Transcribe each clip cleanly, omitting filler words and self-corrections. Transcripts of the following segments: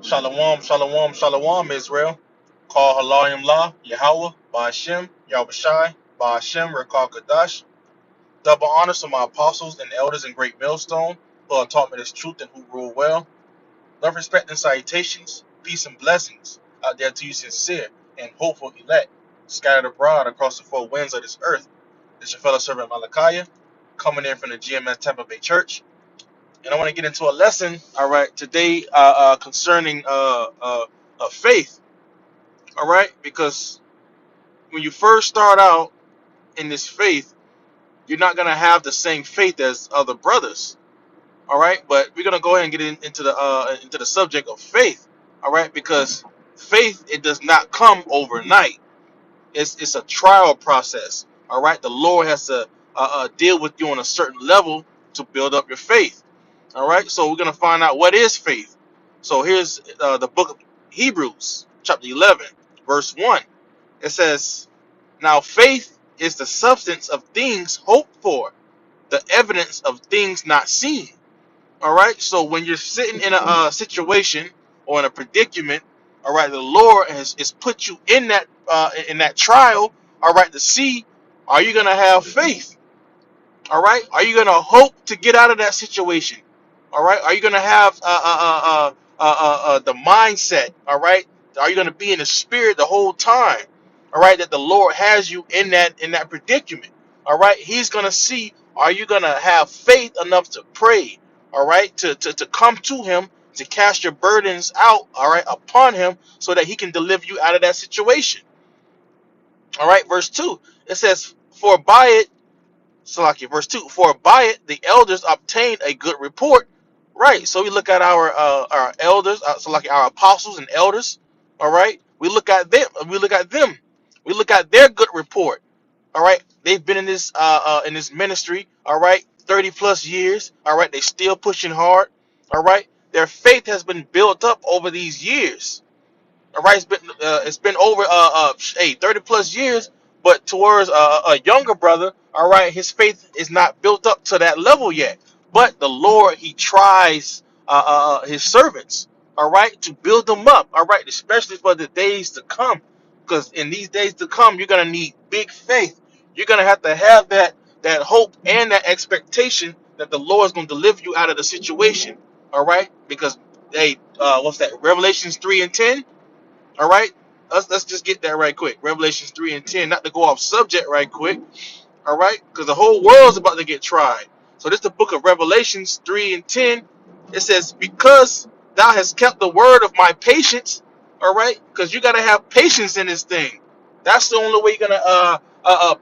Shalom, shalom, shalom, Israel. Call Halayim La, Yahweh, Ba'ashem, Yahushai, Ba'ashem, Rekal Kadash. Double honors to my apostles and elders in Great Millstone, who have taught me this truth and who rule well. Love, respect, and salutations, peace and blessings out there to you sincere and hopeful elect, scattered abroad across the four winds of this earth. This is your fellow servant Malachiah, coming in from the GMS Tampa Bay Church. And I want to get into a lesson, all right, today concerning faith, all right, because when you first start out in this faith, you're not gonna have the same faith as other brothers, all right. But we're gonna go ahead and get into the subject of faith, all right, because faith, it does not come overnight. It's a trial process, all right. The Lord has to deal with you on a certain level to build up your faith. All right, so we're going to find out what is faith. So here's the book of Hebrews, chapter 11, verse 1. It says, now faith is the substance of things hoped for, the evidence of things not seen. All right, so when you're sitting in a situation or in a predicament, all right, the Lord has put you in that trial, all right, to see, are you going to have faith? All right, are you going to hope to get out of that situation? All right. Are you going to have the mindset? All right. Are you going to be in the spirit the whole time? All right. That the Lord has you in that predicament. All right. He's going to see. Are you going to have faith enough to pray? All right. To come to Him, to cast your burdens out. All right. Upon Him, so that He can deliver you out of that situation. All right. Verse 2. It says, "For by it." Salakia, verse 2, for by it the elders obtained a good report. Right, so we look at our elders, Salakia, our apostles and elders. All right, we look at them. We look at their good report. All right, they've been in this ministry. All right, 30 plus years. All right, they still pushing hard. All right, their faith has been built up over these years. All right, it's been over 30 plus years, but towards a younger brother, all right, his faith is not built up to that level yet. But the Lord, He tries His servants, all right, to build them up, all right, especially for the days to come, because in these days to come, you're gonna need big faith. You're gonna have to have that hope and that expectation that the Lord is gonna deliver you out of the situation, all right, because hey, what's that? Revelations 3:10. All right, let's just get that right quick. Revelations 3:10. Not to go off subject right quick. All right, because the whole world's about to get tried. So this is the book of Revelations 3:10. It says, "Because thou hast kept the word of my patience." All right, because you gotta have patience in this thing. That's the only way you're gonna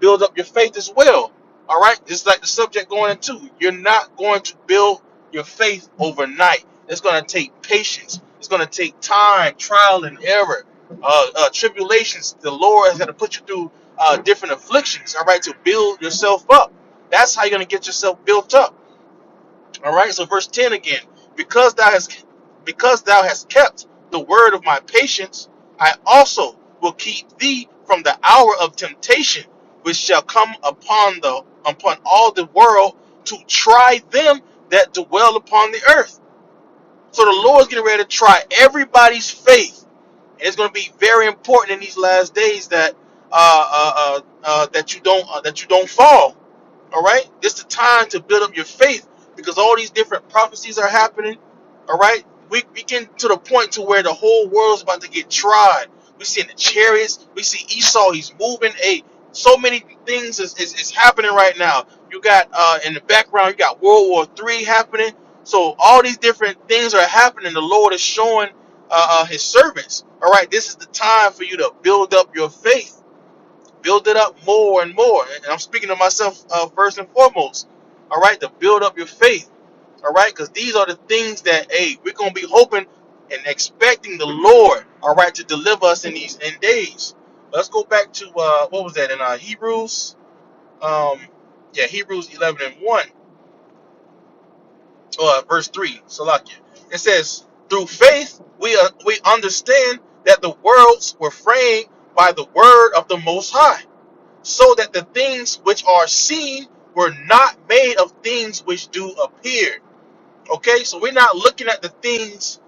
build up your faith as well. All right, just like the subject going into, you're not going to build your faith overnight. It's gonna take patience. It's gonna take time, trial and error, tribulations. The Lord has got to put you through different afflictions, all right, to build yourself up. That's how you're going to get yourself built up. All right, so verse 10 again. Because thou hast kept the word of my patience, I also will keep thee from the hour of temptation, which shall come upon all the world to try them that dwell upon the earth. So the Lord's getting ready to try everybody's faith. And it's going to be very important in these last days that that you don't fall. All right, this is the time to build up your faith, because all these different prophecies are happening. All right, we get to the point to where the whole world's about to get tried. We see in the chariots, we see Esau, he's moving. So many things is happening right now. You got in the background, you got World War III happening. So all these different things are happening. The Lord is showing His servants. All right, this is the time for you to build up your faith. Build it up more and more. And I'm speaking to myself first and foremost. All right, to build up your faith. All right, because these are the things that, hey, we're going to be hoping and expecting the Lord, all right, to deliver us in these end days. Let's go back to, what was that, in Hebrews? Hebrews 11:1, verse 3, Salakia. It says, through faith, we understand that the worlds were framed by the word of the Most High, so that the things which are seen were not made of things which do appear. Okay, so we're not looking at the things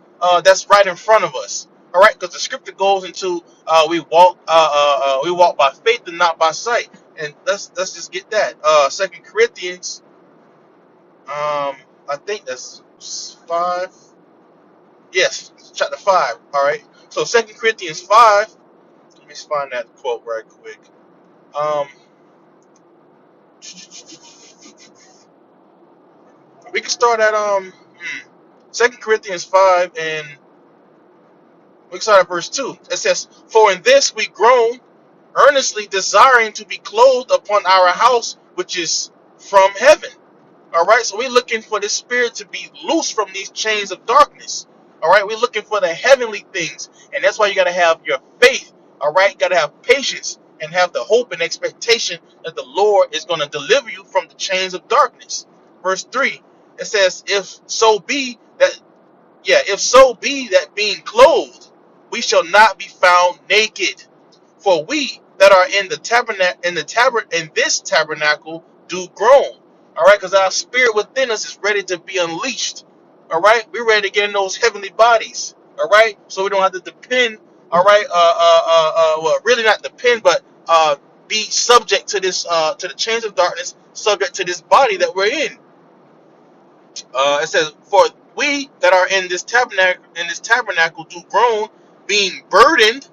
that's right in front of us. All right, because the scripture goes into we walk by faith and not by sight. And let's just get that. Second Corinthians, I think that's 5. Yes, chapter 5. All right. So Second Corinthians 5. Let me find that quote right quick. Um, we can start at 2 Corinthians 5, and we can start at verse 2. It says, "For in this we groan, earnestly desiring to be clothed upon our house which is from heaven." All right, so we're looking for the spirit to be loose from these chains of darkness. All right, we're looking for the heavenly things, and that's why you got to have your faith. All right, you got to have patience and have the hope and expectation that the Lord is going to deliver you from the chains of darkness. Verse 3, it says, if so be that being clothed, we shall not be found naked. For we that are in the in this tabernacle do groan. All right, because our spirit within us is ready to be unleashed. All right, we're ready to get in those heavenly bodies. All right, so we don't have to depend. All right, well, really not depend, but be subject to this, to the chains of darkness, subject to this body that we're in. It says, "For we that are in this tabernacle do groan, being burdened."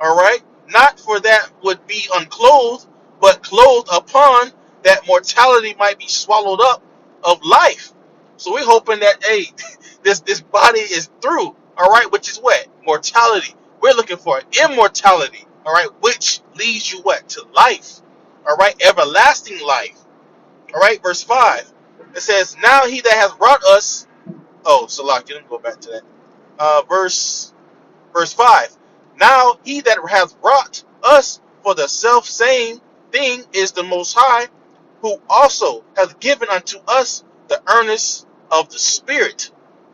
All right, not for that would be unclothed, but clothed upon, that mortality might be swallowed up of life. So we're hoping that, hey, this body is through. All right, which is what? Mortality. We're looking for immortality. All right, which leads you what? To life. All right, everlasting life. All right, verse 5. It says, "Now he that hath brought us." Oh, Salaki, let me go back to that. Verse 5. "Now he that hath brought us for the self same thing is the Most High, who also hath given unto us the earnest of the Spirit."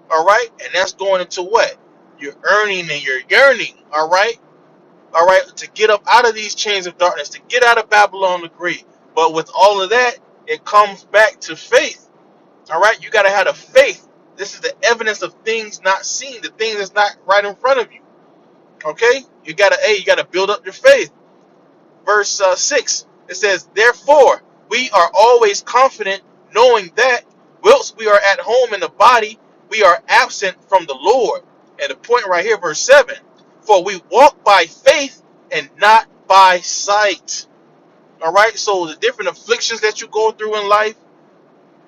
All right, and that's going into what? You're earning and you're yearning. All right, to get up out of these chains of darkness, to get out of Babylon the Great. But with all of that, it comes back to faith. All right, you got to have the faith. This is the evidence of things not seen, the thing that's not right in front of you. Okay, you gotta build up your faith. Verse 6, it says, "Therefore we are always confident, knowing that whilst we are at home in the body, we are absent from the Lord." And the point right here, verse 7, "For we walk by faith and not by sight." All right, so the different afflictions that you go through in life,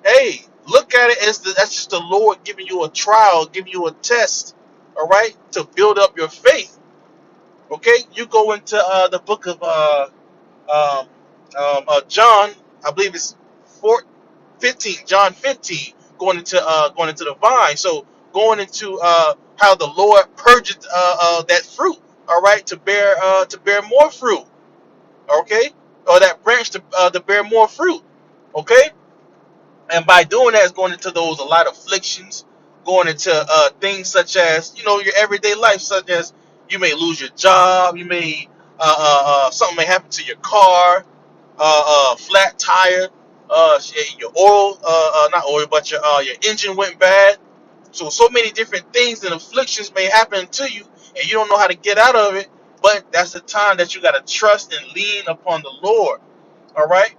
hey, look at it as that's just the Lord giving you a trial, giving you a test. All right, to build up your faith. Okay, you go into the book of John, I believe it's 15, John 15, going into the vine. So going into how the Lord purged that fruit, all right, to bear more fruit, okay, or that branch to bear more fruit, okay. And by doing that, it's going into those a lot of afflictions, going into things such as, your everyday life, such as you may lose your job, you may something may happen to your car, flat tire, your oil, not oil, but your engine went bad. So many different things and afflictions may happen to you, and you don't know how to get out of it. But that's the time that you got to trust and lean upon the Lord. All right.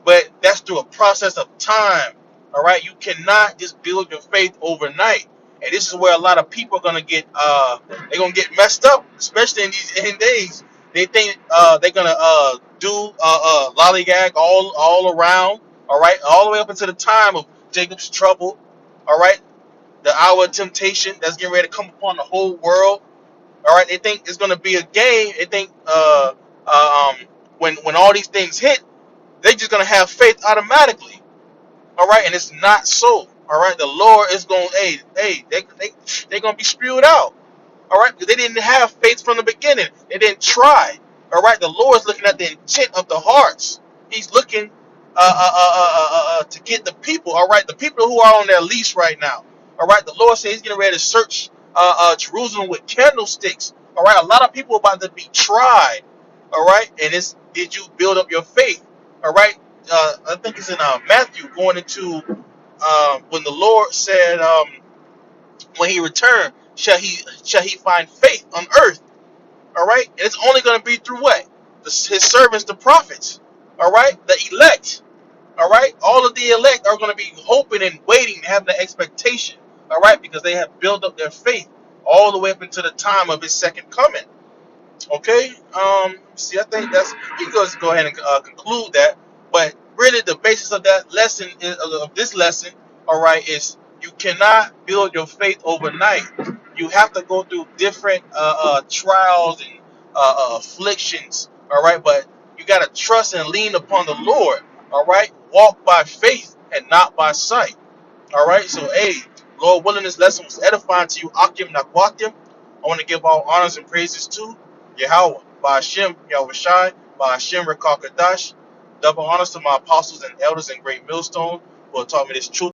But that's through a process of time. All right, you cannot just build your faith overnight, and this is where a lot of people are gonna get they're gonna get messed up, especially in these end days. They think they're gonna do lollygag all around. All right, all the way up until the time of Jacob's trouble. All right, the hour of temptation that's getting ready to come upon the whole world. All right, they think it's gonna be a game. They think when all these things hit, they're just gonna have faith automatically. All right, and it's not so. All right, the Lord is going, they're gonna be spewed out. All right, because they didn't have faith from the beginning. They didn't try. All right, the Lord's looking at the intent of the hearts. He's looking to get the people. All right, the people who are on their leash right now. All right, the Lord says He's getting ready to search Jerusalem with candlesticks. All right, a lot of people are about to be tried. All right, and did you build up your faith? All right, I think it's in Matthew going into when the Lord said when He returned, shall he find faith on earth. All right, and it's only going to be through what? His servants, the prophets. All right, the elect. All right, all of the elect are going to be hoping and waiting, having the expectation. All right, because they have built up their faith all the way up into the time of his second coming. Okay. See, I think that's we can just go ahead and conclude that. But really, the basis of that lesson of this lesson, all right, is you cannot build your faith overnight. You have to go through different trials and afflictions. All right, but you got to trust and lean upon the Lord. All right, walk by faith and not by sight. All right, so hey, Lord willing, this lesson was edifying to you, Akim Nakwakim. I want to give all honors and praises to Yahweh, by Hashem, Yahweh Shai, by Hashem, Rekakadash. Double honors to my apostles and elders in Great Millstone who have taught me this truth.